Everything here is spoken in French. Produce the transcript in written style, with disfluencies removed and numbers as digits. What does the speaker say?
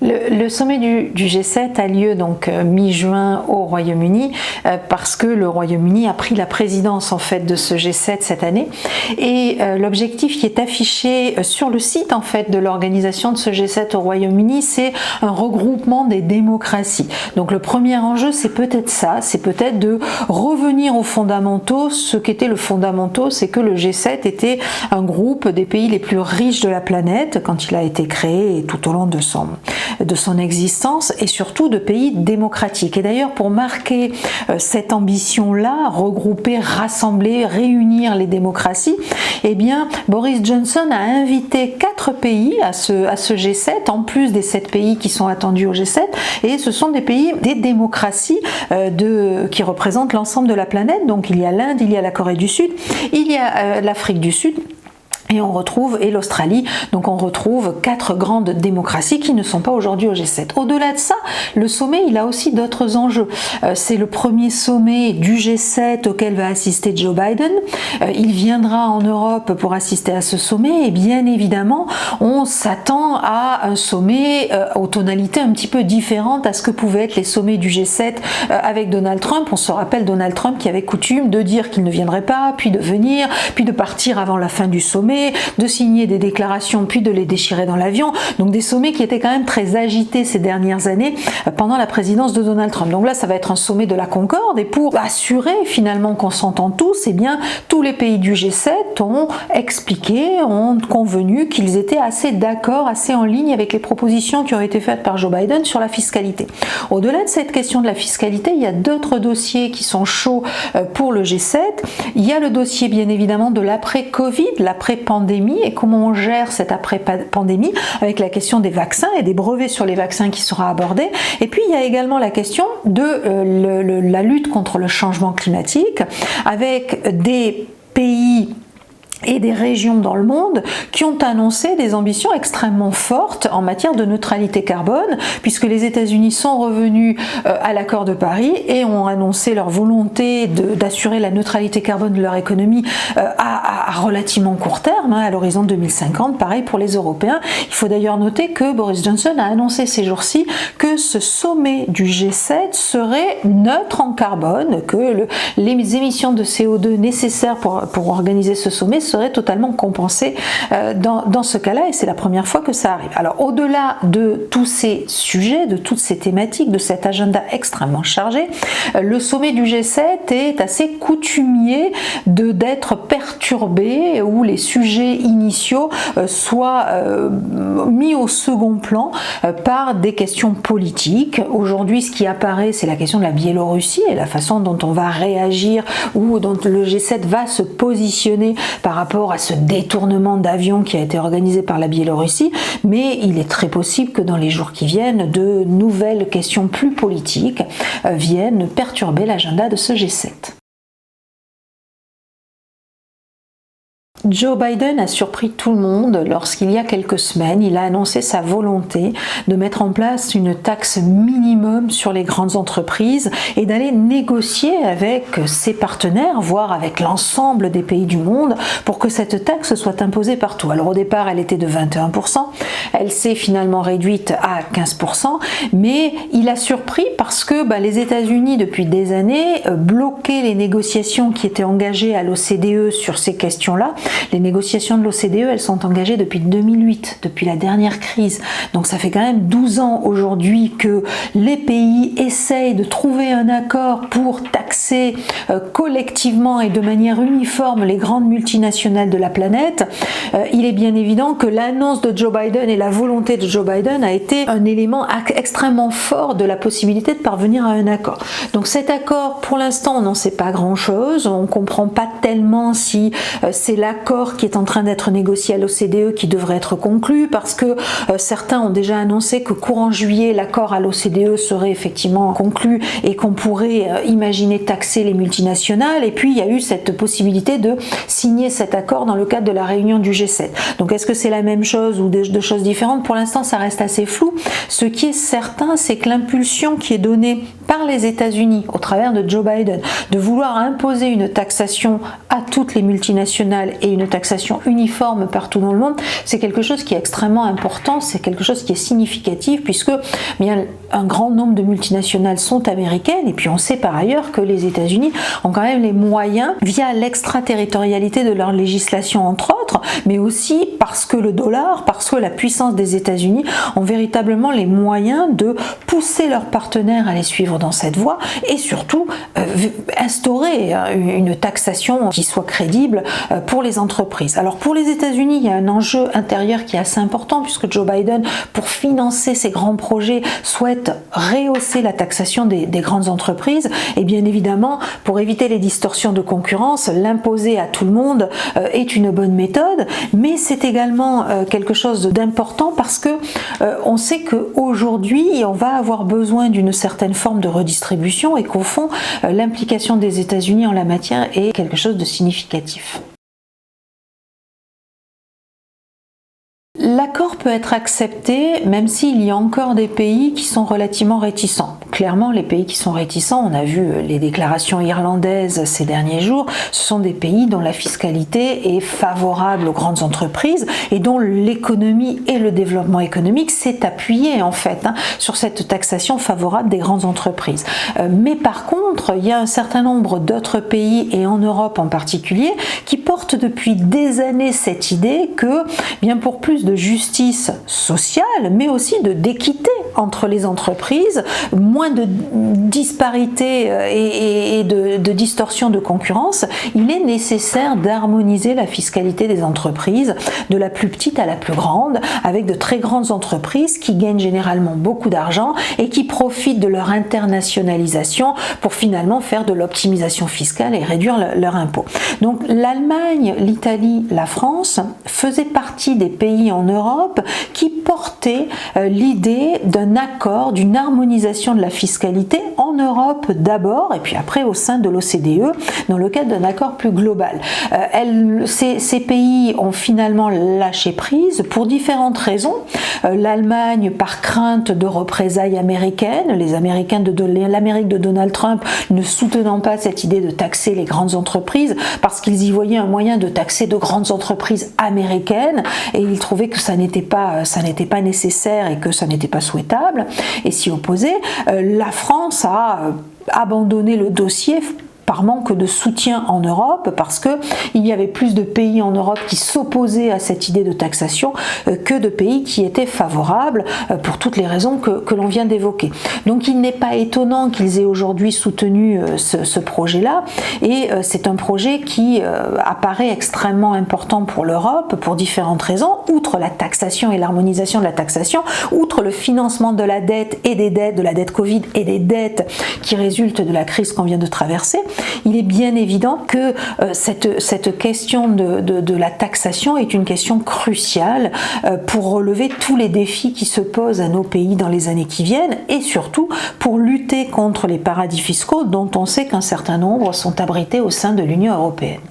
Le sommet du G7 a lieu donc mi-juin au Royaume-Uni parce que le Royaume-Uni a pris la présidence en fait de ce G7 cette année, et l'objectif qui est affiché sur le site en fait de l'organisation de ce G7 au Royaume-Uni, c'est un regroupement des démocraties. Donc le premier enjeu, c'est peut-être ça, c'est peut-être de revenir aux fondamentaux. Ce qu'était le fondamental, c'est que le G7 était un groupe des pays les plus riches de la planète quand il a été créé et tout au long de son existence, et surtout de pays démocratiques. Et d'ailleurs, pour marquer cette ambition-là, regrouper, rassembler, réunir les démocraties, eh bien, Boris Johnson a invité 4 pays à ce G7, en plus des 7 pays qui sont attendus au G7, et ce sont des pays, des démocraties qui représentent l'ensemble de la planète. Donc il y a l'Inde, il y a la Corée du Sud, il y a l'Afrique du Sud, et l'Australie. Donc on retrouve 4 grandes démocraties qui ne sont pas aujourd'hui au G7. Au-delà de ça, le sommet, il a aussi d'autres enjeux. C'est le premier sommet du G7 auquel va assister Joe Biden. Il viendra en Europe pour assister à ce sommet, et bien évidemment, on s'attend à un sommet aux tonalités un petit peu différentes à ce que pouvaient être les sommets du G7 avec Donald Trump. On se rappelle Donald Trump qui avait coutume de dire qu'il ne viendrait pas, puis de venir, puis de partir avant la fin du sommet, de signer des déclarations puis de les déchirer dans l'avion. Donc des sommets qui étaient quand même très agités ces dernières années pendant la présidence de Donald Trump. Donc là, ça va être un sommet de la Concorde, et pour assurer finalement qu'on s'entend tous, eh bien tous les pays du G7 ont expliqué, ont convenu qu'ils étaient assez d'accord, assez en ligne avec les propositions qui ont été faites par Joe Biden sur la fiscalité. Au-delà de cette question de la fiscalité, il y a d'autres dossiers qui sont chauds pour le G7. Il y a le dossier bien évidemment de l'après-Covid, l'après-pandémie, et comment on gère cette après-pandémie, avec la question des vaccins et des brevets sur les vaccins qui sera abordée. Et puis il y a également la question de la lutte contre le changement climatique, avec des pays et des régions dans le monde qui ont annoncé des ambitions extrêmement fortes en matière de neutralité carbone, puisque les États-Unis sont revenus à l'accord de Paris et ont annoncé leur volonté d'assurer la neutralité carbone de leur économie à relativement court terme, à l'horizon 2050, pareil pour les Européens. Il faut d'ailleurs noter que Boris Johnson a annoncé ces jours-ci que ce sommet du G7 serait neutre en carbone, que les émissions de CO2 nécessaires pour organiser ce sommet serait totalement compensé dans ce cas-là, et c'est la première fois que ça arrive. Alors au-delà de tous ces sujets, de toutes ces thématiques, de cet agenda extrêmement chargé, le sommet du G7 est assez coutumier d'être perturbé, où les sujets initiaux soient mis au second plan par des questions politiques. Aujourd'hui, ce qui apparaît, c'est la question de la Biélorussie et la façon dont on va réagir, ou dont le G7 va se positionner par rapport à ce détournement d'avions qui a été organisé par la Biélorussie, mais il est très possible que dans les jours qui viennent, de nouvelles questions plus politiques viennent perturber l'agenda de ce G7. Joe Biden a surpris tout le monde lorsqu'il y a quelques semaines, il a annoncé sa volonté de mettre en place une taxe minimum sur les grandes entreprises et d'aller négocier avec ses partenaires, voire avec l'ensemble des pays du monde, pour que cette taxe soit imposée partout. Alors au départ, elle était de 21%, elle s'est finalement réduite à 15%, mais il a surpris parce que les États-Unis, depuis des années, bloquaient les négociations qui étaient engagées à l'OCDE sur ces questions-là. Les négociations de l'OCDE, elles sont engagées depuis 2008, depuis la dernière crise. Donc ça fait quand même 12 ans aujourd'hui que les pays essayent de trouver un accord pour taxer collectivement et de manière uniforme les grandes multinationales de la planète. Il est bien évident que l'annonce de Joe Biden et la volonté de Joe Biden a été un élément extrêmement fort de la possibilité de parvenir à un accord. Donc cet accord, pour l'instant, on n'en sait pas grand-chose. On ne comprend pas tellement si c'est l'accord l'accord qui est en train d'être négocié à l'OCDE qui devrait être conclu, parce que certains ont déjà annoncé que courant juillet, l'accord à l'OCDE serait effectivement conclu et qu'on pourrait imaginer taxer les multinationales. Et puis il y a eu cette possibilité de signer cet accord dans le cadre de la réunion du G7. Donc est-ce que c'est la même chose ou deux choses différentes? Pour l'instant, ça reste assez flou. Ce qui est certain, c'est que l'impulsion qui est donnée par les États-Unis au travers de Joe Biden de vouloir imposer une taxation à toutes les multinationales et une taxation uniforme partout dans le monde, c'est quelque chose qui est extrêmement important, c'est quelque chose qui est significatif puisque bien un grand nombre de multinationales sont américaines et puis on sait par ailleurs que les États-Unis ont quand même les moyens, via l'extraterritorialité de leur législation entre autres, mais aussi parce que le dollar, parce que la puissance des États-Unis ont véritablement les moyens de pousser leurs partenaires à les suivre dans cette voie et surtout instaurer une taxation qui soit crédible pour les entreprises. Alors pour les États-Unis, il y a un enjeu intérieur qui est assez important puisque Joe Biden, pour financer ses grands projets, souhaite rehausser la taxation des grandes entreprises et bien évidemment, pour éviter les distorsions de concurrence, l'imposer à tout le monde est une bonne méthode, mais c'est également quelque chose d'important parce que on sait qu'aujourd'hui, on va avoir besoin d'une certaine forme de redistribution et qu'au fond, l'implication des États-Unis en la matière est quelque chose de significatif. L'accord peut être accepté même s'il y a encore des pays qui sont relativement réticents. Clairement, les pays qui sont réticents, on a vu les déclarations irlandaises ces derniers jours, ce sont des pays dont la fiscalité est favorable aux grandes entreprises et dont l'économie et le développement économique s'est appuyé en fait sur cette taxation favorable des grandes entreprises. Mais par contre, il y a un certain nombre d'autres pays et en Europe en particulier qui portent depuis des années cette idée que, bien pour plus de justice sociale, mais aussi d'équité entre les entreprises, moins de disparité et de distorsion de concurrence, il est nécessaire d'harmoniser la fiscalité des entreprises, de la plus petite à la plus grande, avec de très grandes entreprises qui gagnent généralement beaucoup d'argent et qui profitent de leur internationalisation pour finalement faire de l'optimisation fiscale et réduire leur impôt. Donc l'Allemagne, l'Italie, la France faisaient partie des pays en Europe qui portaient l'idée d'un accord, d'une harmonisation de la fiscalité en Europe d'abord et puis après au sein de l'OCDE dans le cadre d'un accord plus global. Ces pays ont finalement lâché prise pour différentes raisons. L'Allemagne par crainte de représailles américaines, l'Amérique de Donald Trump ne soutenant pas cette idée de taxer les grandes entreprises parce qu'ils y voyaient un moyen de taxer de grandes entreprises américaines et ils trouvaient que ça n'était pas nécessaire et que ça n'était pas souhaitable et s'y opposer. La France a abandonné le dossier par manque de soutien en Europe parce qu'il y avait plus de pays en Europe qui s'opposaient à cette idée de taxation que de pays qui étaient favorables pour toutes les raisons que l'on vient d'évoquer. Donc il n'est pas étonnant qu'ils aient aujourd'hui soutenu ce projet-là et c'est un projet qui apparaît extrêmement important pour l'Europe pour différentes raisons, outre la taxation et l'harmonisation de la taxation, outre le financement de la dette et des dettes, de la dette Covid et des dettes qui résultent de la crise qu'on vient de traverser. Il est bien évident que cette question de la taxation est une question cruciale pour relever tous les défis qui se posent à nos pays dans les années qui viennent et surtout pour lutter contre les paradis fiscaux dont on sait qu'un certain nombre sont abrités au sein de l'Union européenne.